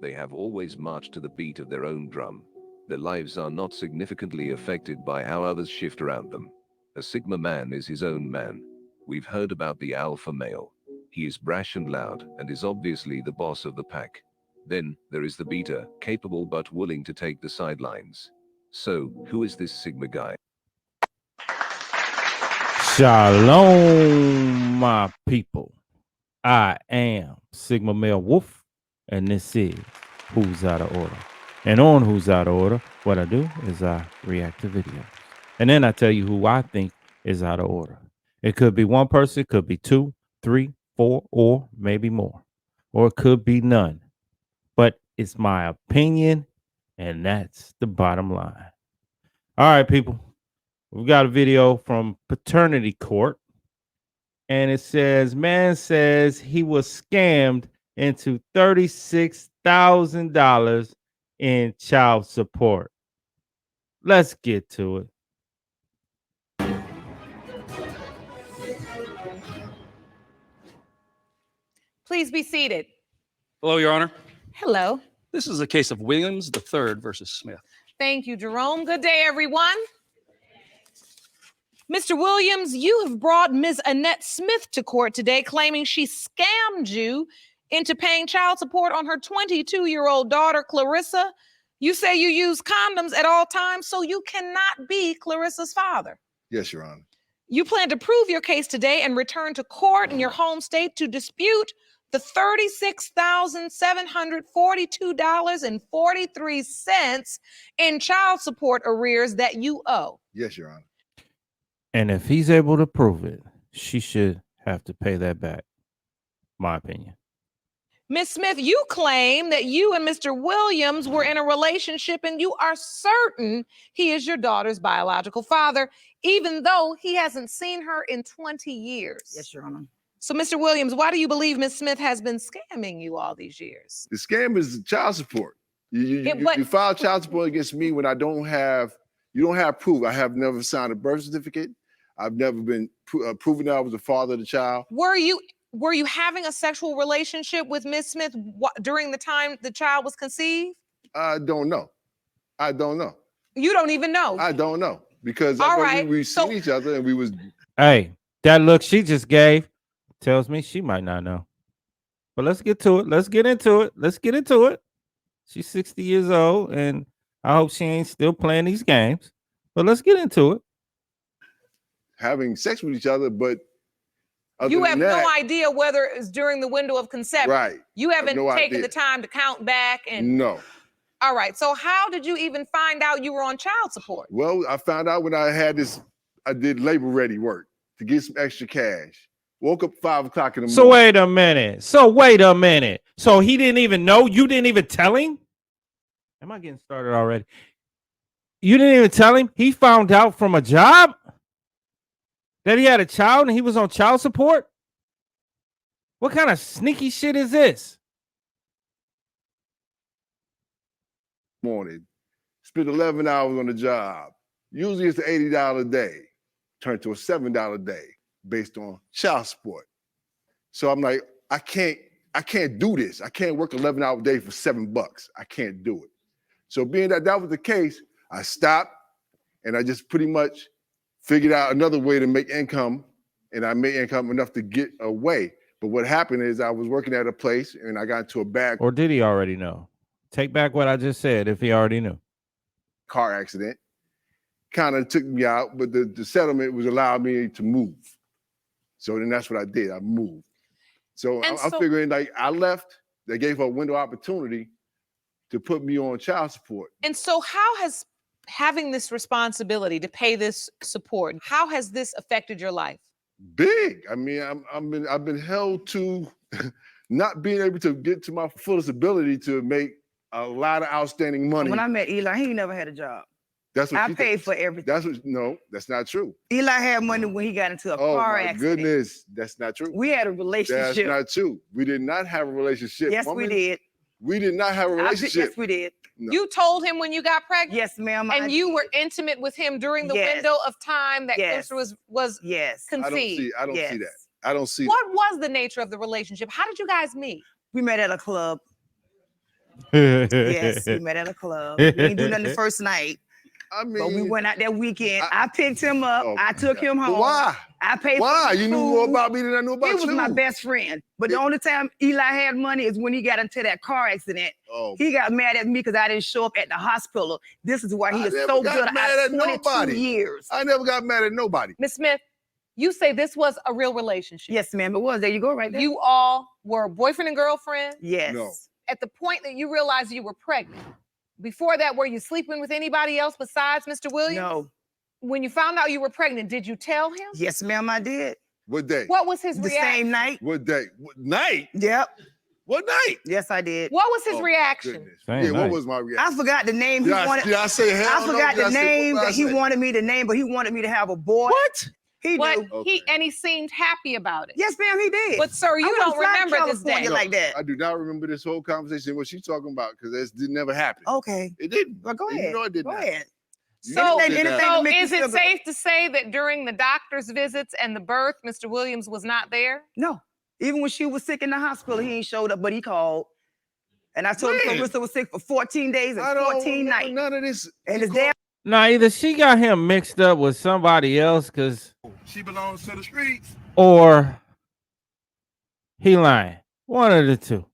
They have always marched to the beat of their own drum. Their lives are not significantly affected by how others shift around them. A Sigma man is his own man. We've heard about the alpha male. He is brash and loud and is obviously the boss of the pack. Then there is the beta, capable but willing to take the sidelines. So, who is this Sigma guy? Shalom, my people. I am Sigma Male Wolf, and this is Who's Out of Order. And on Who's Out of Order, what I do is I react to videos. And then I tell you who I think is out of order. It could be one person, it could be 2, 3, 4, or maybe more. Or it could be none. But it's my opinion, and that's the bottom line. All right, people. We've got a video from Paternity Court. And it says, man says he was scammed into $36,000 in child support. Let's get to it. Please be seated. Hello, Your Honor. Hello. This is a case of Williams III versus Smith. Thank you, Jerome. Good day, everyone. Mr. Williams, you have brought Ms. Annette Smith to court today, claiming she scammed you into paying child support on her 22-year-old daughter, Clarissa. You say you use condoms at all times, so you cannot be Clarissa's father. Yes, Your Honor. You plan to prove your case today and return to court in your home state to dispute the $36,742.43 in child support arrears that you owe. Yes, Your Honor. And if he's able to prove it, she should have to pay that back. My opinion. Ms. Smith, you claim that you and Mr. Williams were in a relationship and you are certain he is your daughter's biological father, even though he hasn't seen her in 20 years. Yes, Your Honor. So, Mr. Williams, why do you believe Ms. Smith has been scamming you all these years? The scam is child support. You file child support against me when you don't have proof. I have never signed a birth certificate. I've never been proven that I was the father of the child. Were you having a sexual relationship with Ms. Smith during the time the child was conceived? I don't know. You don't even know? I don't know. Because we seen each other and we was... Hey, that look she just gave tells me she might not know. But let's get to it. Let's get into it. She's 60 years old, and I hope she ain't still playing these games. But let's get into it. Having sex with each other, but you have no idea whether it's during the window of conception. Right. You haven't taken the time to count back and... No. All right. So how did you even find out you were on child support? Well, I found out when I did labor ready work to get some extra cash. Woke up 5 o'clock in the morning. So wait a minute. So he didn't even know? You didn't even tell him? Am I getting started already? You didn't even tell him? He found out from a job that he had a child and he was on child support? What kind of sneaky shit is this? Morning. Spent 11 hours on the job. Usually it's an $80 a day. Turned to a $7 a day based on child support. So I'm like, I can't do this. I can't work 11 hour a day for $7. I can't do it. So being that was the case, I stopped and I just pretty much figured out another way to make income, and I made income enough to get away. But what happened is I was working at a place and I got into a bad... Or did he already know? Take back what I just said if he already knew. Car accident. Kind of took me out, but the settlement was allowing me to move. So then that's what I did. I moved. So I'm figuring like I left, they gave her a window of opportunity to put me on child support. And so how has having this responsibility to pay this support, how has this affected your life? Big. I mean, I've been held to not being able to get to my fullest ability to make a lot of outstanding money. When I met Eli, he never had a job. That's what I paid for everything. No, that's not true. Eli had money when he got into a car accident. Oh my goodness, that's not true. We had a relationship. That's not true. We did not have a relationship. Yes, we did. We did not have a relationship. Yes, we did. No. You told him when you got pregnant? Yes, ma'am. And you were intimate with him during the window of time that Clarissa was conceived? I don't see that. I don't see What was the nature of the relationship? How did you guys meet? We met at a club. Yes, we met at a club. We didn't do nothing the first night, I mean, but we went out that weekend. I- I picked him up. Oh, I took him but home. why? I paid Why? for his You knew more food. about me than I knew about He you. was my best friend. But the only time Eli had money is when he got into that car accident. Oh, He got mad at me because I didn't show up at the hospital. This is why he I is never so got good mad at at 22 nobody. years. I never got mad at nobody. Ms. Smith, you say this was a real relationship. Yes, ma'am, it was. There you go, right there. You all were boyfriend and girlfriend. Yes. No. At the point that you realized you were pregnant. Before that, were you sleeping with anybody else besides Mr. Williams? No. When you found out you were pregnant, did you tell him? Yes, ma'am, I did. What day? What was his The reaction? same night. What day? What night? Yep. What night? Yes, I did. What was his Oh, reaction? Goodness. Same Yeah, night. what was my reaction? I forgot the name. Did He I, wanted. did I say hell I no? forgot Did I the say- name what did I that he say? wanted me to name, but he wanted me to have a boy. What? He But knew. Okay. he seemed happy about it. Yes, ma'am, he did. But sir, you I don't wouldn't fly to remember this day. California like that. I do not remember this whole conversation. What she's talking about? Because this did never happen. Okay. It didn't. Well, go And ahead. You know it did Go not. ahead. You So, know it did anything- not. anything- so make you is feel it good. safe to say that during the doctor's visits and the birth, Mr. Williams was not there? No. Even when she was sick in the hospital, he ain't showed up, but he called. And I told him When? Clarissa was sick for 14 days and I don't 14 remember nights. none of this. And his He dad, Now, either she got him mixed up with somebody else, She belongs to the streets. or he lying. One of the two.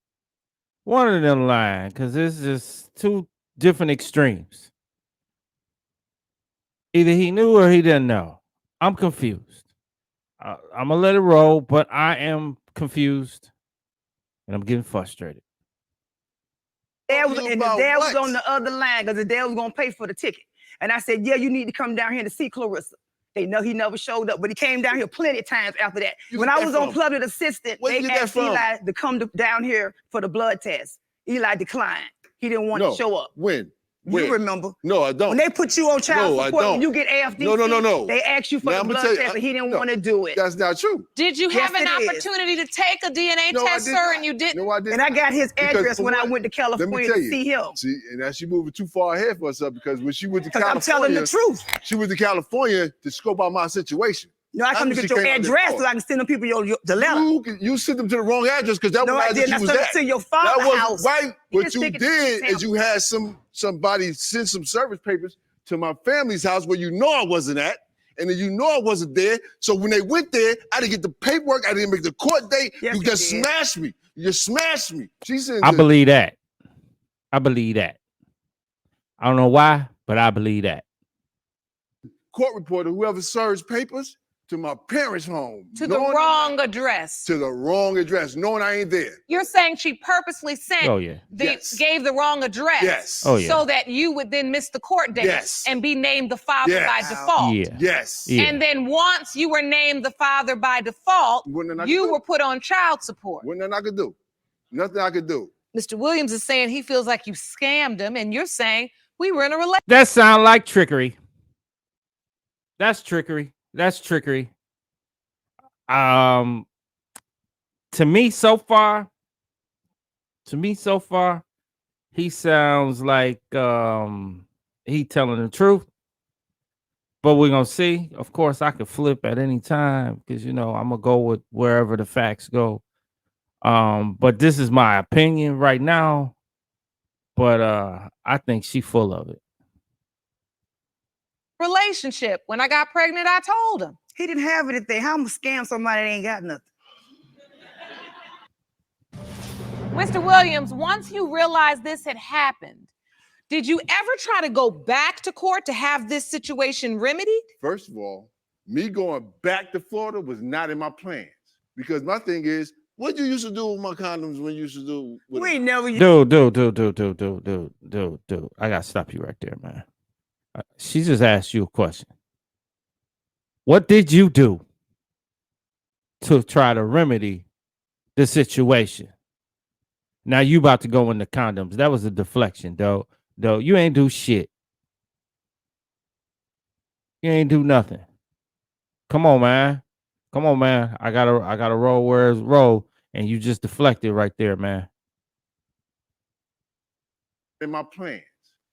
One of them lying, because it's just two different extremes. Either he knew or he didn't know. I'm confused. I'm gonna let it roll, but I am confused, and I'm getting frustrated. Talking and his about dad was what? on the other line because the dad was gonna pay for the ticket. And I said, yeah, you need to come down here to see Clarissa. They know he never showed up, but he came down here plenty of times after that. You When get I that was on from? public assistant, Where'd you they get that asked from? Eli to come down here for the blood test. Eli declined. He didn't want No. to show up. When? You When? remember? No, I don't. When they put you on child No, I support, when don't. you get AFDC, No. they ask you for Now, the I'ma blood tell you, test, and he didn't no. want to do it. That's not true. Did you Yes, have an it is. opportunity to take a DNA No, I test, did sir, not. and you didn't? No, I did And I got his Because address for when I one, went to California tell to you. see him. See, and now she moving too far ahead for herself because when she went to Because I'm telling California, the truth. she went to California to scope out my situation. No, I come to After get she your came out this address door. so I can send them people the letter. You sent them to the wrong address because that No, was I the address didn't. I she was sent it at. to your That father's wasn't house. right. You What just you stick it to did the is you had somebody send some service papers to my family's house where you know I wasn't at, and then you know I wasn't there. So when they went there, I didn't get the paperwork. I didn't make the court date. Yes, you you just did. smashed me. You just smashed me. She said, I believe that. I believe that. I don't know why, but I believe that. court reporter, whoever serves papers, to my parents' home. To the knowing- wrong address. To the wrong address, knowing I ain't there. You're saying she purposely sent, Oh, yeah. Yes. gave the wrong address. Yes. Oh, yeah. So that you would then miss the court date Yes. and be named the father Yes. by default. Yeah. Yes. Yeah. And then once you were named the father by default, Wasn't nothing I could you do. were put on child support. Wasn't nothing I could do. Nothing I could do. Mr. Williams is saying he feels like you scammed him, and you're saying we were in a relationship. That sound like trickery. That's trickery. That's trickery. To me so far, he sounds like he telling the truth. But we're gonna see. Of course, I could flip at any time because I'm gonna go with wherever the facts go. But this is my opinion right now. But I think she full of it. Relationship. When I got pregnant, I told him. He didn't have anything. How am I scam somebody that ain't got nothing? Mr. Williams, once you realized this had happened, did you ever try to go back to court to have this situation remedied? First of all, me going back to Florida was not in my plans. Because my thing is, what you used to do with my condoms when you used to do with We ain't never. Dude. I gotta stop you right there, man. She just asked you a question. What did you do to try to remedy the situation? Now you about to go into condoms. That was a deflection, though. You ain't do shit. You ain't do nothing. Come on, man. I gotta roll where it's roll, and you just deflected right there, man. in my plans.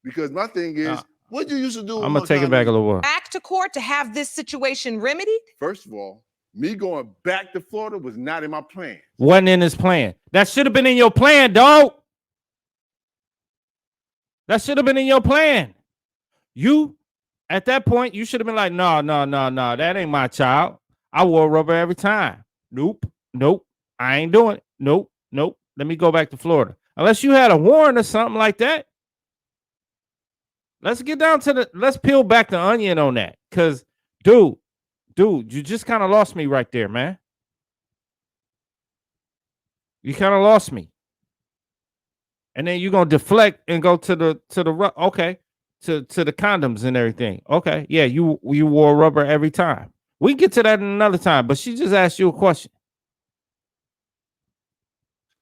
Because my thing is, what you used to do with I'm my gonna take it back a condoms? little while. Back to court to have this situation remedied? First of all, me going back to Florida was not in my plans. Wasn't in his plan. That should have been in your plan, dog. That should have been in your plan. You, at that point, you should have been like, no, that ain't my child. I wore rubber every time. Nope. I ain't doing it. Nope. Let me go back to Florida. Unless you had a warrant or something like that. Let's get down to let's peel back the onion on that. Because, dude, you just kind of lost me right there, man. You kind of lost me. And then you're gonna deflect and go to the okay, to the condoms and everything. Okay, yeah, you wore rubber every time. We can get to that another time, but she just asked you a question.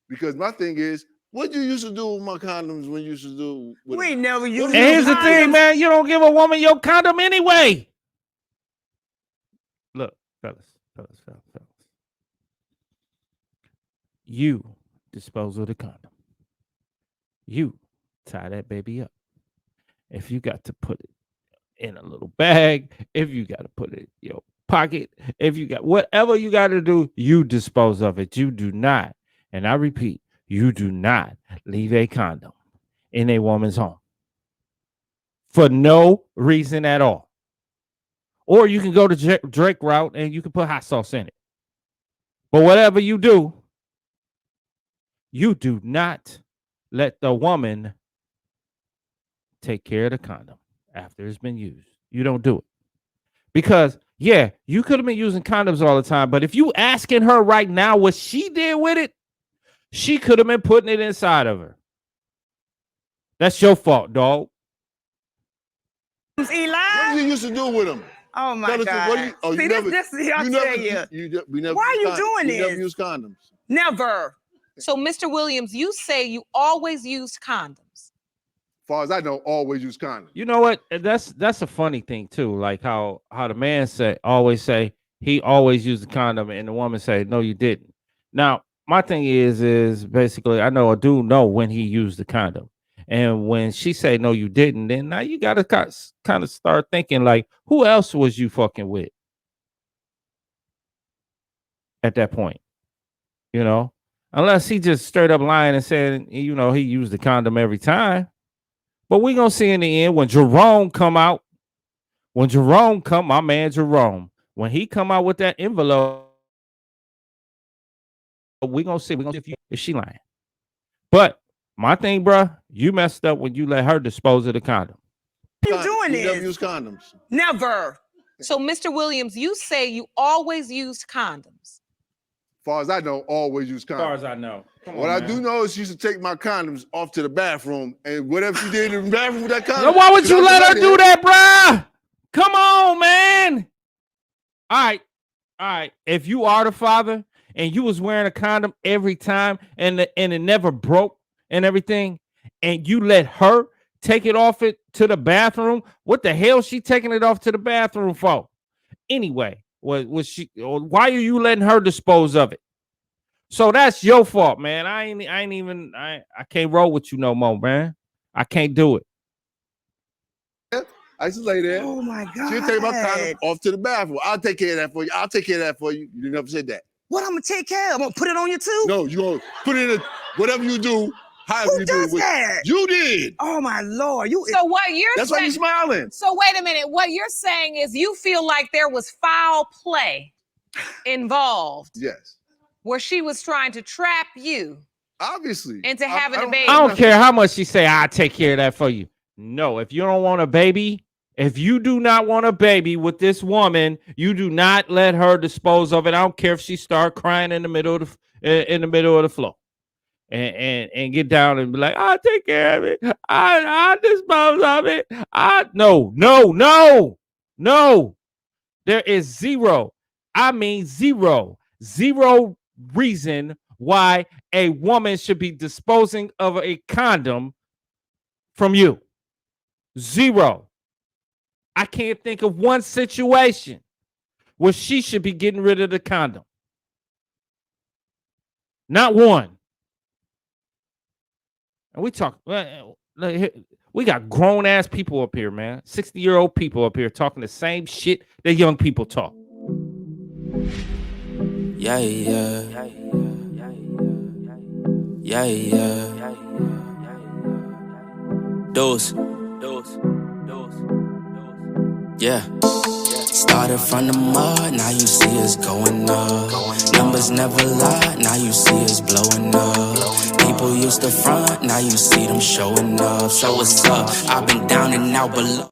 Because my thing is, what you used to do with my condoms when you used to do with We them? ain't never used. And And here's the thing, condoms. man, you don't give a woman your condom anyway. Look, fellas. You dispose of the condom. You tie that baby up. If you got to put it in a little bag, if you got to put it in your pocket, if you got whatever you got to do, you dispose of it. You do not, and I repeat, you do not leave a condom in a woman's home for no reason at all. Or you can go to Drake route and you can put hot sauce in it. But whatever you do not let the woman take care of the condom after it's been used. You don't do it. Because, yeah, you could have been using condoms all the time, but if you asking her right now what she did with it, she could have been putting it inside of her. That's your fault, dog. what Eli. you used to do with them? Oh my Tell us God. what you, oh, See, you never, this is I'll you tell never, you. we never Why are used you doing You never this? used condoms. Never. So, Mr. Williams, you say you always used condoms. As far as I know, always use condoms. You know what? That's a funny thing too. Like how the man always say he always used the condom, and the woman say no, you didn't. Now my thing is basically I know a dude know when he used the condom, and when she say no, you didn't, then now you gotta kind of start thinking like, who else was you fucking with at that point? You know, unless he just straight up lying and saying he used the condom every time. But we gonna see in the end when Jerome come out. When Jerome come, my man Jerome, when he come out with that envelope, we gonna see if she lying. But my thing, bro, you messed up when you let her dispose of the condom. Why are you doing You never this? use condoms. Never. So, Mr. Williams, you say you always used condoms. As far as I know, always use condoms. I know. What I do know is she used to take my condoms off to the bathroom, and whatever she did in the bathroom with that condom. Now, why would 'cause you I let her was do there. that, bruh? Come on, man. All right. If you are the father and you was wearing a condom every time and it never broke and everything, and you let her take it off it to the bathroom, what the hell she taking it off to the bathroom for? Anyway, was she? Why are you letting her dispose of it? So that's your fault, man. I can't roll with you no more, man. I can't do it. I used to lay there. Oh my God. She'll take my condom off to the bathroom. I'll take care of that for you. I'll take care of that for you. You never said that. What I'm gonna take care of? I'm gonna put it on you too? No, you gonna put it in whatever you do, however Who you do does it. that? You did. Oh my Lord. You So, what you're That's why saying? you're smiling. So, wait a minute. What you're saying is you feel like there was foul play involved, Yes. where she was trying to trap you Obviously. into having a baby. I don't care how much she say, I'll take care of that for you. No, if you don't want a baby, if you do not want a baby with this woman, you do not let her dispose of it. I don't care if she start crying in the middle of the floor. And get down and be like, I'll take care of it. I dispose of it. No. There is zero reason why a woman should be disposing of a condom from you. Zero. I can't think of one situation where she should be getting rid of the condom. Not one. And we got grown ass people up here, man. 60-year-old people up here talking the same shit that young people talk. Yeah. Dose. Yeah. Started from the mud, now you see us going up. Numbers never lie, now you see us blowing up. People used to front, now you see them showing up. So what's up? I've been down and out below.